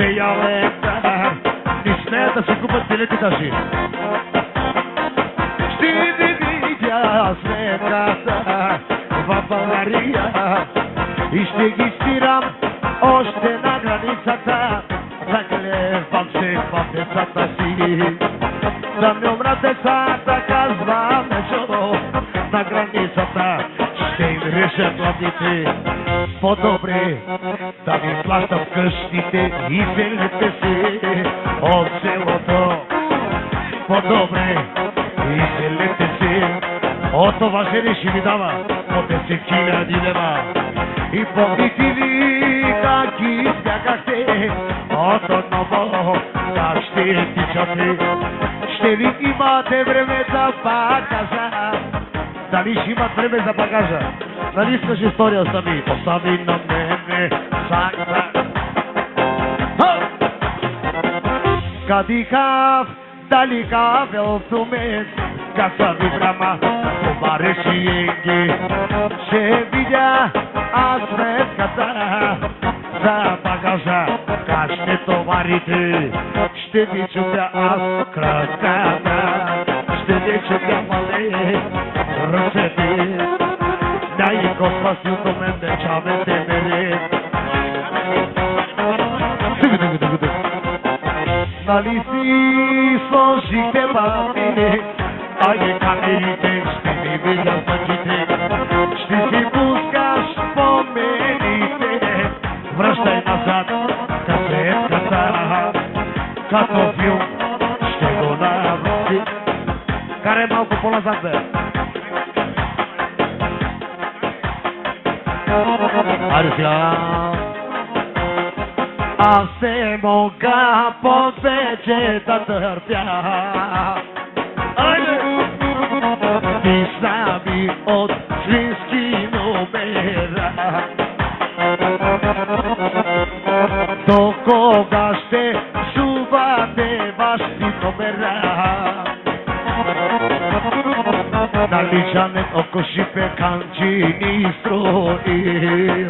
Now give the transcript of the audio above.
я лектар, не смеят да си купат билетите си. Ще ви видя сметката в България и ще ги спирам още на границата. Заклевам се в децата си, да не умрат децата, казва Мечо, на границата. Ще им решат главите, по-добре да ви плащам къщите и селете си от селото. По-добре и селете си, от това жени ще ви дава по 10 000 лева. И помните ли как избягахте от отново, как ще тичате? Ще ли имате време за багажа? Дали ще имат време за багажа? Нали искаш история сами? Остави на мене сакта. Кадикав, дали кавел сумет, каса ви брама, това решиенги. Ще видя аз сметката за багажа, как ще товарите, ще ви чупя аз краката, ще ви чупя мале ръцете. Да и Господ си до мен дечавете мене. Нали си сложихте бабите, а и камерите ще ми видят мъчите. Ще си пускаш спомените, връщай назад касетката, като филм ще го навръщи. Карай малко по-назад, бе. Айде сега. Аз не мога повече да търпя. Айде! Писна ми от свински номера. До кога ще чувате ваши номера? Нали Жанет око шипе канчи ни строи.